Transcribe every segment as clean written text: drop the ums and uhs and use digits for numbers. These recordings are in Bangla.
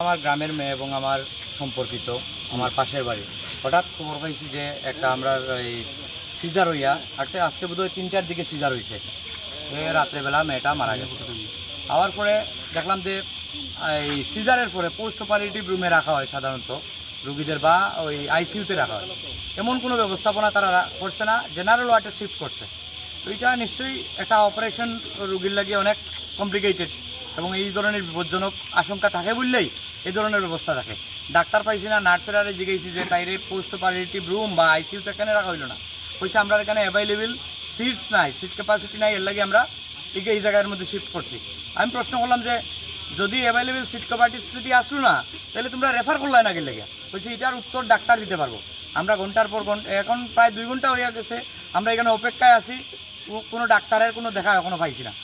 আমার গ্রামের মেয়ে এবং আমার সম্পর্কিত আমার পাশের বাড়ি হঠাৎ খবর পাইছি যে একটা আমরা এই সিজার হইয়া আজকে বোধহয় 3টার দিকে সিজার হয়েছে। রাত্রেবেলা মেয়েটা মারা গেছে। হওয়ার পরে দেখলাম যে এই সিজারের পরে পোস্ট অপারেটিভ রুমে রাখা হয়, সাধারণত রুগীদের বা ওই আইসিইউতে রাখা হয়। এমন কোনো ব্যবস্থাপনা তারা করছে না, জেনারেল ওয়ার্ডে শিফট করছে। তো এটা নিশ্চয়ই একটা অপারেশন রুগীর লাগে অনেক কমপ্লিকেটেড এবং এই ধরনের বিপজ্জনক আশঙ্কা থাকে বললেই এই ধরনের ব্যবস্থা থাকে। ডাক্তার পাইছি না, নার্সেরা জিজ্ঞেসি যে তাইরে পোস্ট অপারেটিভ রুম বা আইসিইউতে এখানে রাখা হইল না। কইছে আমরা এখানে অ্যাভেলেবেল সিটস নাই, সিট ক্যাপাসিটি নাই, এর লাগে আমরা এই জায়গার মধ্যে শিফট করছি। আমি প্রশ্ন করলাম যে যদি অ্যাভেলেবেল সিট ক্যাপাসিটি আসলো না তাহলে তোমরা রেফার করলাই না গেলে? বলছি এটার উত্তর ডাক্তার দিতে পারবো। আমরা ঘন্টার পর ঘন্টা, এখন প্রায় 2 ঘন্টা হয়ে গেছে আমরা এখানে অপেক্ষায় আছি, কোনো ডাক্তারের কোনো দেখা এখনও পাইছি না।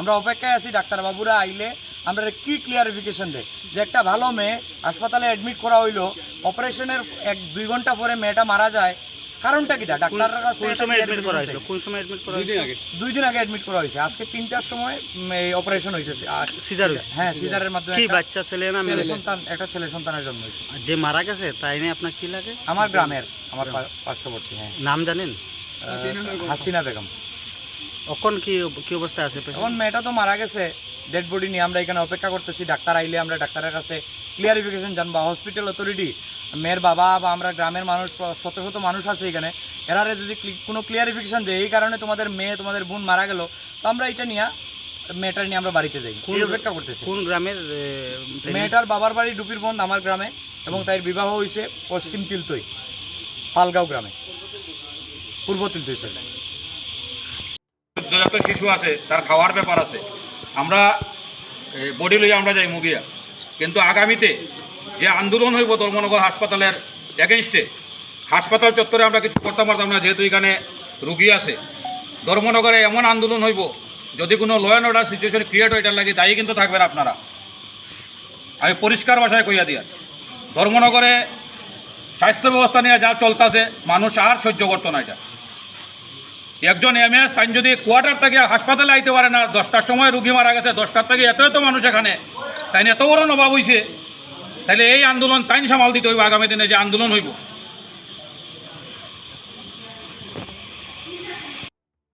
আমরা অপেক্ষায় আছি ডাক্তারবাবুরা আইলে আমরা কি ক্লিয়ারিফিকেশন দেয় যে একটা ভালো মেয়ে হাসপাতালে অ্যাডমিট করা হইলো, অপারেশনের 1-2 ঘন্টা পরে মেয়েটা মারা যায়, কারণটা কি? ডাক্তারের কাছ থেকে 2 দিন আগে অ্যাডমিট করা হয়েছে। আজকে 3টার সময় অপারেশন হয়েছে, সিজার হয়েছে। হ্যাঁ, সিজারের মাধ্যমে কি বাচ্চা ছেলে না মেয়ে সন্তান? একটা ছেলে সন্তানের জন্ম হয়েছে। যে মারা গেছে তাই নিয়ে আপনার কি লাগে? আমার গ্রামের, আমার পার্শ্ববর্তী। হ্যাঁ, নাম জানেন? হাসিনা বেগম। এখন কি অবস্থায় আছে? এখন মেয়েটা তো মারা গেছে, ডেড বডি নিয়ে আমরা এখানে অপেক্ষা করতেছি। ডাক্তার আইলে আমরা ডাক্তারের কাছে ক্লিয়ারিফিকেশন জানবো। হসপিটাল অথরিটি, মেয়ের বাবা বা আমরা গ্রামের মানুষ, শত শত মানুষ আছে এখানে, এরারে যদি কোনো ক্লিয়ারিফিকেশন দেয় এই কারণে তোমাদের মেয়ে তোমাদের বোন মারা গেল, তো আমরা এটা নিয়ে মেয়েটা নিয়ে আমরা বাড়িতে যাই, অপেক্ষা করতেছি। কোন গ্রামের? মেয়েটার বাবার বাড়ি ডুপিরবন্ধ, আমার গ্রামে, এবং তার বিবাহ হয়েছে পশ্চিম তিলতই, পালগাঁও গ্রামে, পূর্ব তিলতই। একটা শিশু আছে, তার খাওয়ার ব্যাপার আছে। আমরা বডি লইয়া আমরা যাই মুগিয়া, কিন্তু আগামীতে যে আন্দোলন হইব ধর্মনগর হাসপাতালের এগেনস্টে, হাসপাতাল চত্বরে আমরা কিছু করতে পারতাম না, যেহেতু এখানে রুগী আছে। ধর্মনগরে এমন আন্দোলন হইব, যদি কোনো law and order situation create হয় এটার লাগে দায়ী কিন্তু থাকবেন আপনারা। আমি পরিষ্কার ভাষায় কইয়া দিয়া, ধর্মনগরে স্বাস্থ্য ব্যবস্থা নিয়ে যা চলতেছে মানুষ আর সহ্য করতো না। এটা একজন এমএস তাই যদি কোয়ার্টার থেকে হাসপাতালে আইতে পারে না, 10টার সময় রুগী মারা গেছে, 10টার থেকে এত মানুষ এখানে, তাই এত বড় নবাব হইছে, তাহলে এই আন্দোলন তাই সামাল দিতে হইব। আগামী দিনে যে আন্দোলন হইব